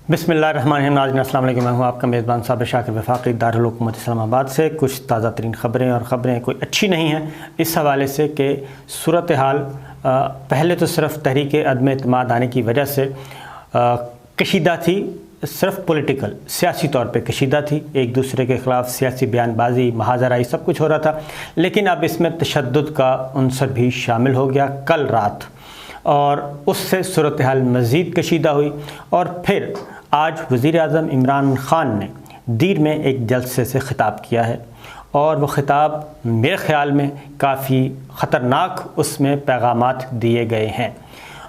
बिस्मिल्लाहिर्रहमानिर्रहीम। नाज़रीन अस्सलाम वालेकुम। मैं हूँ आपका मेज़बान साबिर शाकिर वफाकी दारुल हुकूमत इस्लामाबाद से। कुछ ताज़ा तरीन ख़बरें और ख़बरें कोई अच्छी नहीं हैं इस हवाले से कि सूरत हाल पहले तो सिर्फ़ तहरीक अदम एतमाद आने की वजह से कशीदा थी, सिर्फ पॉलिटिकल सियासी तौर पे कशीदा थी, एक दूसरे के ख़िलाफ़ सियासी बयानबाजी महाजराई सब कुछ हो रहा था। लेकिन अब इसमें तशद्दुद का उनसर भी शामिल हो गया कल रात, और उससे सूरत हाल मज़ीद कशीदा हुई। और फिर आज वज़ीर आज़म इमरान ख़ान ने दीर में एक जलसे से ख़िताब किया है, और वो ख़िताब मेरे ख़्याल में काफ़ी ख़तरनाक उसमें पैगामात दिए गए हैं।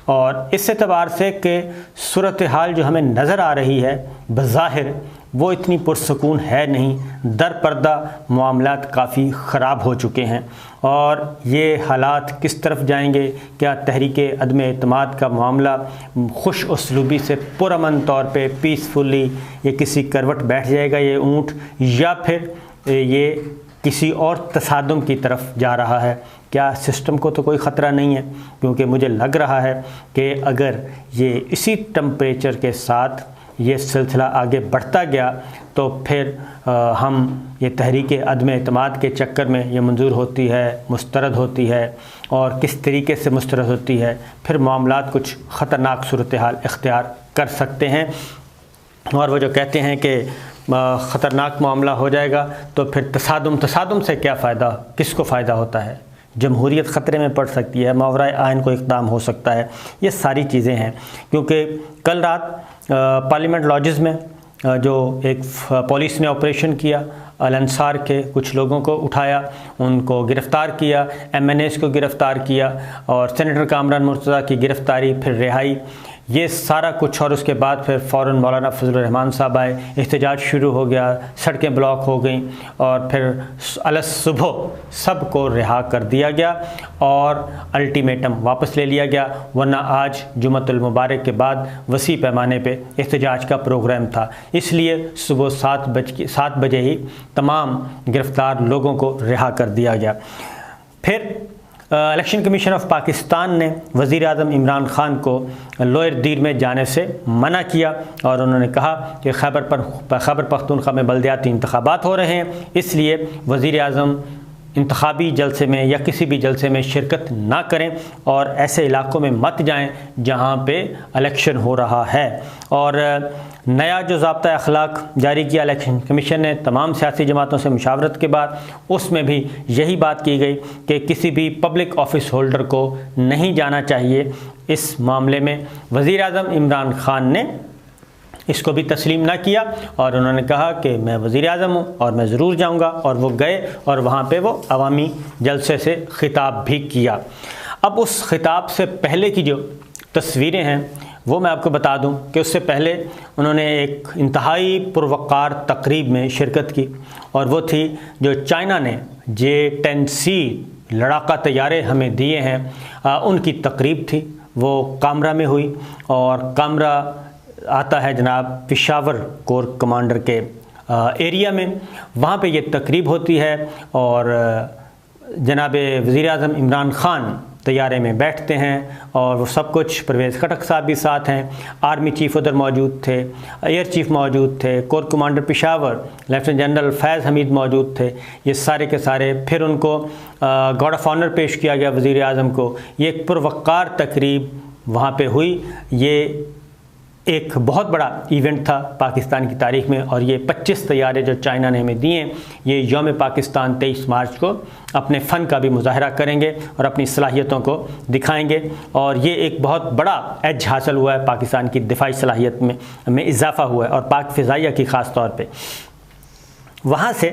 और इस एतबार से कि सूरत हाल जो हमें नज़र आ रही है बज़ाहिर वो इतनी पुरसकून है नहीं, दर पर्दा मामलात काफ़ी ख़राब हो चुके हैं। और ये हालात किस तरफ जाएंगे, क्या तहरीक अदम एतमाद का मामला खुश उसलूबी से पुरअमन तौर पे पीसफुली ये किसी करवट बैठ जाएगा ये ऊँट, या फिर ये किसी और तसादुम की तरफ जा रहा है। क्या सिस्टम को तो कोई ख़तरा नहीं है, क्योंकि मुझे लग रहा है कि अगर ये इसी टेम्परेचर के साथ ये सिलसिला आगे बढ़ता गया तो फिर हम ये तहरीक अदम एतमाद के चक्कर में ये मंजूर होती है, मुस्तरद होती है, और किस तरीके से मुस्तरद होती है, फिर मामलात कुछ ख़तरनाक सूरत हाल इख्तियार कर सकते हैं। और वो जो कहते हैं कि ख़तरनाक मामला हो जाएगा तो फिर तसादुम से क्या फ़ायदा, किसको फ़ायदा होता है, जमहूरियत ख़तरे में पड़ सकती है, मावराए आइन को इक़दाम हो सकता है, ये सारी चीज़ें हैं। क्योंकि कल रात पार्लियामेंट लॉजेस में जो एक पुलिस ने ऑपरेशन किया, अल अंसार के कुछ लोगों को उठाया, उनको गिरफ़्तार किया, MNAs को गिरफ़्तार किया, और सेनेटर कामरान मुर्तज़ा की गिरफ़्तारी फिर रिहाई, ये सारा कुछ। और उसके बाद फिर फ़ौरन मौलाना फजलुर रहमान साहब आए, एहतजाज शुरू हो गया, सड़कें ब्लॉक हो गईं, और फिर अलस सुबह सब को रिहा कर दिया गया और अल्टीमेटम वापस ले लिया गया। वरना आज जुम्मतुल मुबारक के बाद वसी पैमाने पे एहतजाज का प्रोग्राम था, इसलिए सुबह 7 बजे ही तमाम गिरफ़्तार लोगों को रिहा कर दिया गया। फिर इलेक्शन कमीशन ऑफ पाकिस्तान ने वज़ीर आज़म इमरान ख़ान को लोअर दीर में जाने से मना किया, और उन्होंने कहा कि खैबर पख्तूनख्वा में बल्दियाती इंतखाबात हो रहे हैं, इसलिए वज़ीर आज़म इंतखाबी जलसे में या किसी भी जलसे में शिरकत ना करें, और ऐसे इलाक़ों में मत जाएं जहां पे इलेक्शन हो रहा है। और नया जो ज़ाब्ता अखलाक जारी किया इलेक्शन कमीशन ने तमाम सियासी जमातों से मुशावरत के बाद, उसमें भी यही बात की गई कि किसी भी पब्लिक ऑफिस होल्डर को नहीं जाना चाहिए। इस मामले में वज़ीर आज़म इमरान ख़ान ने इसको भी तस्लीम ना किया, और उन्होंने कहा कि मैं वज़ीर आज़म हूँ और मैं ज़रूर जाऊँगा, और वो गए और वहाँ पे वो अवामी जलसे से ख़िताब भी किया। अब उस ख़िताब से पहले की जो तस्वीरें हैं वो मैं आपको बता दूं कि उससे पहले उन्होंने एक इंतहाई पुरवक़ार तकरीब में शिरकत की, और वो थी जो चाइना ने J-10C लड़ाका तैयारे हमें दिए हैं, उनकी तकरीब थी। वो कामरा में हुई, और कामरा आता है जनाब पेशावर कोर कमांडर के एरिया में, वहाँ पे ये तकरीब होती है। और जनाब वज़ीर आज़म इमरान ख़ान तैयारे में बैठते हैं, और वो सब कुछ, परवेज़ खटक साहब भी साथ हैं, आर्मी चीफ़ उधर मौजूद थे, एयर चीफ़ मौजूद थे, corps commander Peshawar lieutenant general Faiz Hameed मौजूद थे, ये सारे के सारे। फिर उनको गार्ड ऑफ ऑनर पेश किया गया वज़ीर आज़म को। ये एक पुरवक़ार तकरीब वहाँ पे हुई। ये एक बहुत बड़ा इवेंट था पाकिस्तान की तारीख़ में, और ये 25 तैयारे जो चाइना ने हमें दिए, ये यौम पाकिस्तान 23 मार्च को अपने फ़न का भी मुज़ाहरा करेंगे और अपनी सलाहियतों को दिखाएंगे। और ये एक बहुत बड़ा एज हासिल हुआ है, पाकिस्तान की दिफाई सलाहियत में इजाफ़ा हुआ है, और पाक फ़िज़ाइया की ख़ास तौर पे। वहाँ से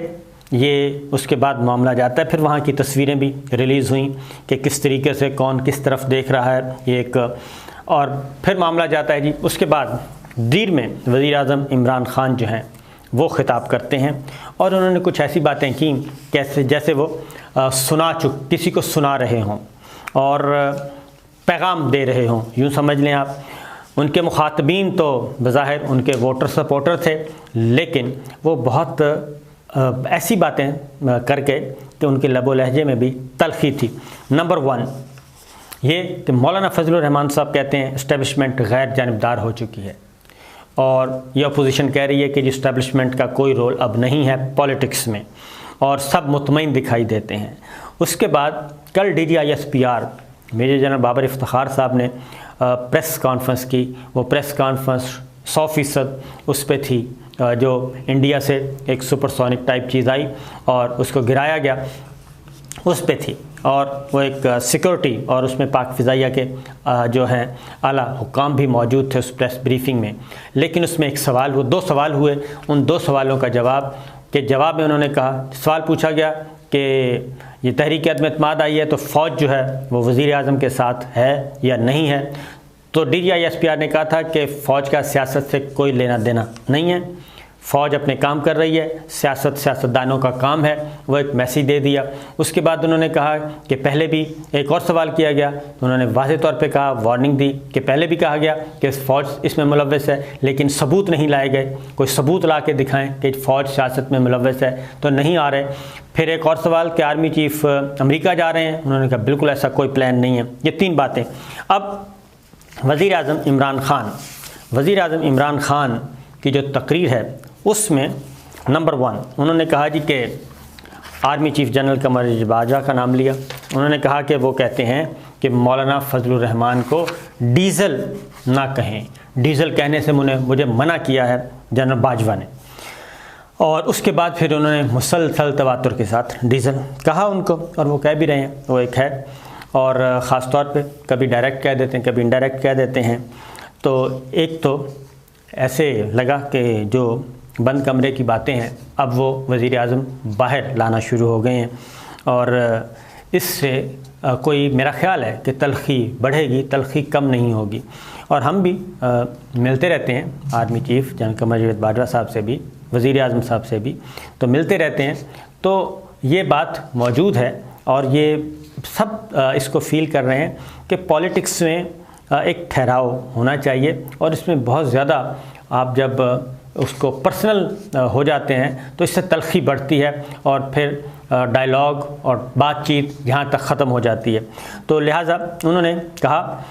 ये उसके बाद मामला जाता है, फिर वहाँ की तस्वीरें भी रिलीज़ हुई कि किस तरीके से कौन किस तरफ देख रहा है, ये एक। और फिर मामला जाता है जी, उसके बाद दीर में वज़ीर आज़म इमरान ख़ान जो हैं वो ख़िताब करते हैं, और उन्होंने कुछ ऐसी बातें की जैसे वो किसी को सुना रहे हों और पैगाम दे रहे हों, यूँ समझ लें आप। उनके मुखातबीन तो बज़ाहिर उनके वोटर सपोर्टर थे, लेकिन वो बहुत ऐसी बातें करके कि उनके लबो लहजे में भी तलख़ी थी। नंबर 1 ये कि मौलाना फजलुर रहमान साहब कहते हैं इस्टेब्लिशमेंट गैर जानिबदार हो चुकी है। اور یہ اپوزیشن کہہ رہی ہے کہ اسٹیبلشمنٹ کا کوئی رول اب نہیں ہے پولیٹکس میں، اور سب مطمئن دکھائی دیتے ہیں۔ اس کے بعد کل DGISPR major general Babar Iftikhar صاحب نے پریس کانفرنس کی، وہ پریس کانفرنس 100% اس پہ تھی جو انڈیا سے ایک سپر سونک ٹائپ چیز آئی اور اس کو گرایا گیا، اس پہ تھی، اور وہ ایک سیکورٹی، اور اس میں پاک فضائیہ کے جو ہیں اعلیٰ حکام بھی موجود تھے اس پریس بریفنگ میں۔ لیکن اس میں ایک سوال، وہ 2 سوال ہوئے، ان 2 سوالوں کا جواب میں انہوں نے کہا، سوال پوچھا گیا کہ یہ تحریک عدم اعتماد آئی ہے تو فوج جو ہے وہ وزیر اعظم کے ساتھ ہے یا نہیں ہے، تو DGISPR نے کہا تھا کہ فوج کا سیاست سے کوئی لینا دینا نہیں ہے، فوج اپنے کام کر رہی ہے، سیاستدانوں کا کام ہے، وہ ایک میسیج دے دیا۔ اس کے بعد انہوں نے کہا کہ پہلے بھی ایک اور سوال کیا گیا، تو انہوں نے واضح طور پہ کہا، وارننگ دی کہ پہلے بھی کہا گیا کہ فوج اس میں ملوث ہے، لیکن ثبوت نہیں لائے گئے، کوئی ثبوت لا کے دکھائیں کہ فوج سیاست میں ملوث ہے، تو نہیں آ رہے۔ پھر ایک اور سوال کہ آرمی چیف امریکہ جا رہے ہیں، انہوں نے کہا بالکل ایسا کوئی پلان نہیں ہے۔ یہ 3 باتیں۔ اب وزیر اعظم عمران خان کی جو تقریر ہے اس میں نمبر 1 انہوں نے کہا جی کہ army chief general Qamar Bajwa کا نام لیا، انہوں نے کہا کہ وہ کہتے ہیں کہ مولانا فضل الرحمان کو ڈیزل نہ کہیں، ڈیزل کہنے سے مجھے منع کیا ہے جنرل باجوہ نے، اور اس کے بعد پھر انہوں نے مسلسل تواتر کے ساتھ ڈیزل کہا ان کو، اور وہ کہہ بھی رہے ہیں، وہ ایک ہے، اور خاص طور پہ کبھی ڈائریکٹ کہہ دیتے ہیں، کبھی انڈائریکٹ کہہ دیتے ہیں۔ تو ایک تو ایسے لگا کہ جو بند کمرے کی باتیں ہیں اب وہ وزیر اعظم باہر لانا شروع ہو گئے ہیں، اور اس سے کوئی میرا خیال ہے کہ تلخی بڑھے گی، تلخی کم نہیں ہوگی۔ اور ہم بھی ملتے رہتے ہیں army chief general Qamar Bajwa صاحب سے بھی، وزیر اعظم صاحب سے بھی تو ملتے رہتے ہیں، تو یہ بات موجود ہے، اور یہ سب اس کو فیل کر رہے ہیں کہ پالیٹکس میں ایک ٹھہراؤ ہونا چاہیے، اور اس میں بہت زیادہ آپ جب اس کو پرسنل ہو جاتے ہیں تو اس سے تلخی بڑھتی ہے، اور پھر ڈائلاگ اور بات چیت یہاں تک ختم ہو جاتی ہے۔ تو لہٰذا انہوں نے کہا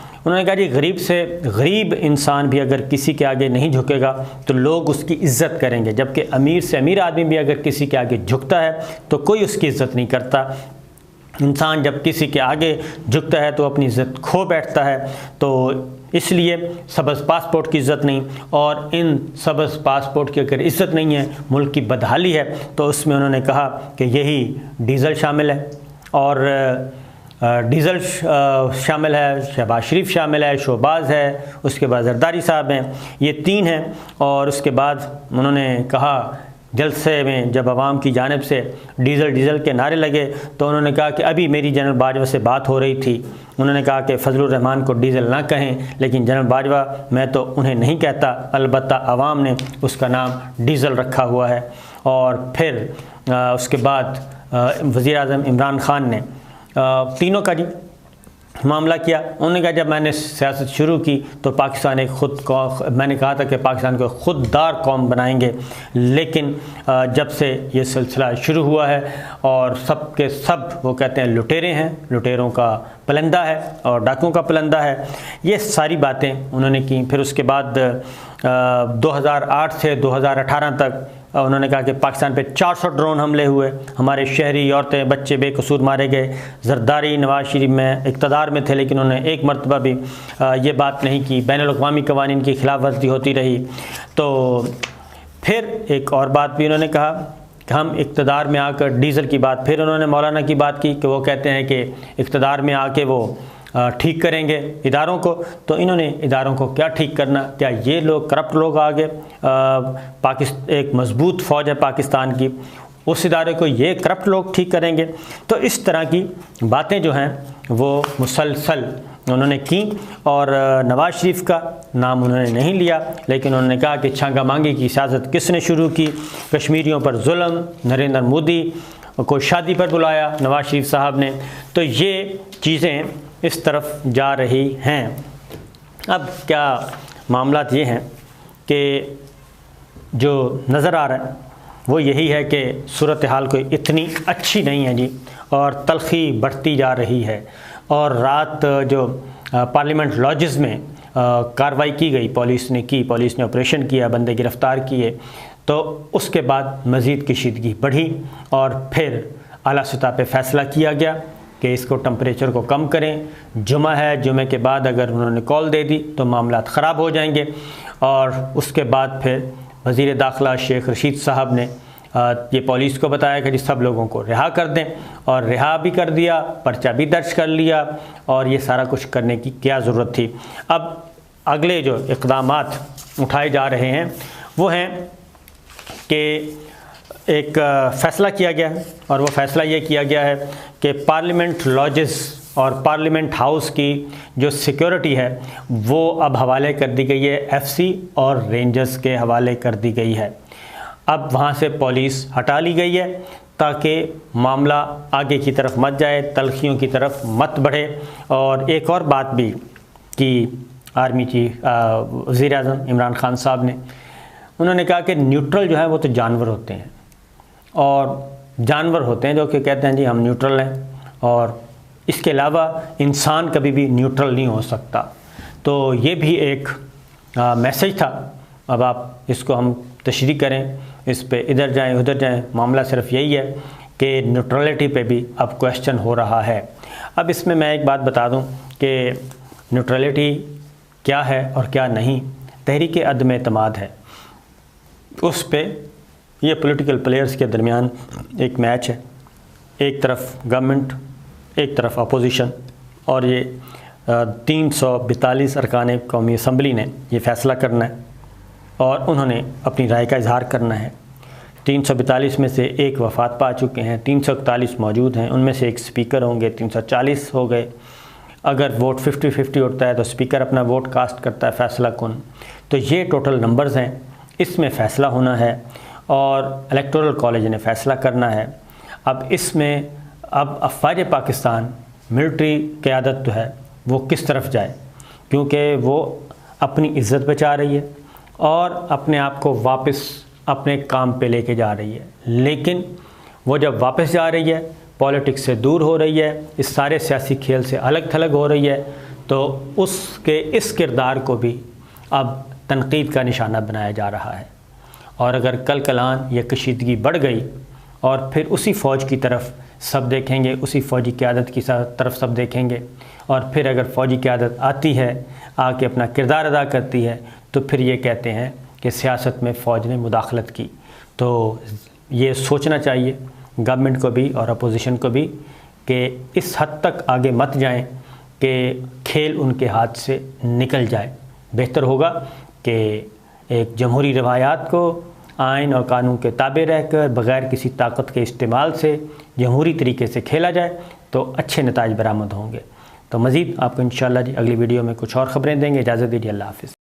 جی غریب سے غریب انسان بھی اگر کسی کے آگے نہیں جھکے گا تو لوگ اس کی عزت کریں گے، جبکہ امیر سے امیر آدمی بھی اگر کسی کے آگے جھکتا ہے تو کوئی اس کی عزت نہیں کرتا۔ انسان جب کسی کے آگے جھکتا ہے تو اپنی عزت کھو بیٹھتا ہے، تو اس لیے سبز پاسپورٹ کی عزت نہیں، اور ان سبز پاسپورٹ کی اگر عزت نہیں ہے، ملک کی بدحالی ہے، تو اس میں انہوں نے کہا کہ یہی ڈیزل شامل ہے، اور ڈیزل شامل ہے، شہباز شریف شامل ہے، شہباز ہے، اس کے بعد زرداری صاحب ہیں، یہ 3 ہیں۔ اور اس کے بعد انہوں نے کہا جلسے میں جب عوام کی جانب سے ڈیزل کے نعرے لگے تو انہوں نے کہا کہ ابھی میری جنرل باجوہ سے بات ہو رہی تھی، انہوں نے کہا کہ فضل الرحمان کو ڈیزل نہ کہیں، لیکن جنرل باجوہ میں تو انہیں نہیں کہتا، البتہ عوام نے اس کا نام ڈیزل رکھا ہوا ہے۔ اور پھر اس کے بعد وزیر اعظم عمران خان نے تینوں کا معاملہ کیا۔ انہوں نے کہا جب میں نے سیاست شروع کی تو پاکستان میں نے کہا تھا کہ پاکستان کو خوددار قوم بنائیں گے، لیکن جب سے یہ سلسلہ شروع ہوا ہے اور سب کے سب وہ کہتے ہیں لٹیرے ہیں، لٹیروں کا پلندہ ہے اور ڈاکوؤں کا پلندہ ہے، یہ ساری باتیں انہوں نے کی۔ پھر اس کے بعد 2008 سے 2018 تک انہوں نے کہا کہ پاکستان پہ 400 ڈرون حملے ہوئے، ہمارے شہری عورتیں بچے بے قصور مارے گئے۔ زرداری نواز شریف میں اقتدار میں تھے لیکن انہوں نے ایک مرتبہ بھی یہ بات نہیں کی، بین الاقوامی قوانین کی خلاف ورزی ہوتی رہی۔ تو پھر ایک اور بات بھی انہوں نے کہا کہ ہم اقتدار میں آ کر ڈیزل کی بات، پھر انہوں نے مولانا کی بات کی کہ وہ کہتے ہیں کہ اقتدار میں آ کے وہ ٹھیک کریں گے اداروں کو۔ تو انہوں نے اداروں کو کیا ٹھیک کرنا؟ کیا یہ لوگ کرپٹ لوگ آگے ایک مضبوط فوج ہے پاکستان کی، اس ادارے کو یہ کرپٹ لوگ ٹھیک کریں گے؟ تو اس طرح کی باتیں جو ہیں وہ مسلسل انہوں نے کی، اور نواز شریف کا نام انہوں نے نہیں لیا، لیکن انہوں نے کہا کہ چھانگا مانگی کی سیاست کس نے شروع کی، کشمیریوں پر ظلم، نریندر مودی کو شادی پر بلایا نواز شریف صاحب نے۔ تو یہ چیزیں اس طرف جا رہی ہیں۔ اب کیا معاملات یہ ہیں کہ جو نظر آ رہا ہے وہ یہی ہے کہ صورتحال کوئی اتنی اچھی نہیں ہے اور تلخی بڑھتی جا رہی ہے، اور رات جو پارلیمنٹ لاجز میں कार्रवाई की गई, पुलिस ने ऑपरेशन किया, बंदे गिरफ़्तार किए, तो उसके बाद मज़ीद कशीदगी बढ़ी और फिर आला सतह पे फ़ैसला किया गया कि इसको टेम्परेचर को कम करें। जुमा है, जुमे के बाद अगर उन्होंने कॉल दे दी तो मामलात ख़राब हो जाएंगे। और उसके बाद फिर वज़ीर दाखिला शेख रशीद साहब ने ये पुलिस को बताया कि जी सब लोगों को रिहा कर दें, और रिहा भी कर दिया, पर्चा भी दर्ज कर लिया, और ये सारा कुछ करने की क्या ज़रूरत थी। अब अगले जो इक़दामात उठाए जा रहे हैं वो हैं कि एक फ़ैसला किया गया है, और वो फ़ैसला ये किया गया है कि पार्लियामेंट लॉजेस और पार्लियामेंट हाउस की जो सिक्योरिटी है वो अब हवाले कर दी गई है एफसी और रेंजर्स के हवाले कर दी गई है। अब वहाँ से पुलिस हटा ली गई है ताकि मामला आगे की तरफ मत जाए, तलखियों की तरफ मत बढ़े। और एक और बात भी कि आर्मी चीफ वज़ीर आज़म इमरान खान साहब ने, उन्होंने कहा कि न्यूट्रल जो है वो तो जानवर होते हैं, और जानवर होते हैं जो कि कहते हैं जी हम न्यूट्रल हैं, और इसके अलावा इंसान कभी भी न्यूट्रल नहीं हो सकता। तो ये भी एक मैसेज था। अब आप इसको हम तशरीह करें, इस पे इधर जाएं उधर जाएं, मामला सिर्फ यही है कि न्यूट्रलिटी पे भी अब क्वेश्चन हो रहा है। अब इसमें मैं एक बात बता दूं कि न्यूट्रलिटी क्या है और क्या नहीं। तहरीक अदम एतमाद है, उस पे ये पॉलिटिकल प्लेयर्स के दरमियान एक मैच है, एक तरफ गवर्नमेंट, एक तरफ अपोजिशन, और ये 342 अरकान कौमी असम्बली ने ये फ़ैसला करना है और उन्होंने अपनी राय का इजहार करना है। 342 में से एक वफ़ात पा चुके हैं, 341 मौजूद हैं, उनमें से एक स्पीकर होंगे, 340 हो गए। अगर वोट 50-50 उठता है तो स्पीकर अपना वोट कास्ट करता है फ़ैसला कुन। तो ये टोटल नंबर्स हैं, इसमें फ़ैसला होना है और इलेक्टोरल कॉलेज ने फ़ैसला करना है। अब इसमें अब अफ़वाज पाकिस्तान मिलिट्री क़यादत जो है वो किस तरफ जाए, क्योंकि वो अपनी इज़्ज़त बचा रही है और अपने आप को वापस अपने काम पे लेके जा रही है। लेकिन वो जब वापस जा रही है, पॉलिटिक्स से दूर हो रही है, इस सारे सियासी खेल से अलग थलग हो रही है, तो उसके इस किरदार को भी अब तनकीद का निशाना बनाया जा रहा है। और अगर कल कलान ये कशीदगी बढ़ गई और फिर उसी फ़ौज की तरफ सब देखेंगे, उसी फ़ौजी क़यादत की तरफ सब देखेंगे, और फिर अगर फ़ौजी क़यादत आती है, आके अपना किरदार अदा करती है, तो फिर ये कहते हैं कि सियासत में फ़ौज ने मुदाखलत की। तो ये सोचना चाहिए गवर्नमेंट को भी और अपोजिशन को भी कि इस हद तक आगे मत जाएं कि खेल उनके हाथ से निकल जाए। बेहतर होगा कि एक जमहूरी रवायात को आइन और कानून के ताबे रहकर बग़ैर किसी ताकत के इस्तेमाल से जमहूरी तरीके से खेला जाए तो अच्छे नताइज बरामद होंगे। तो मज़ीद आपको इंशाअल्लाह जी अगली वीडियो में कुछ और ख़बरें देंगे। इजाज़त दीजिए, अल्लाह हाफ़िज़।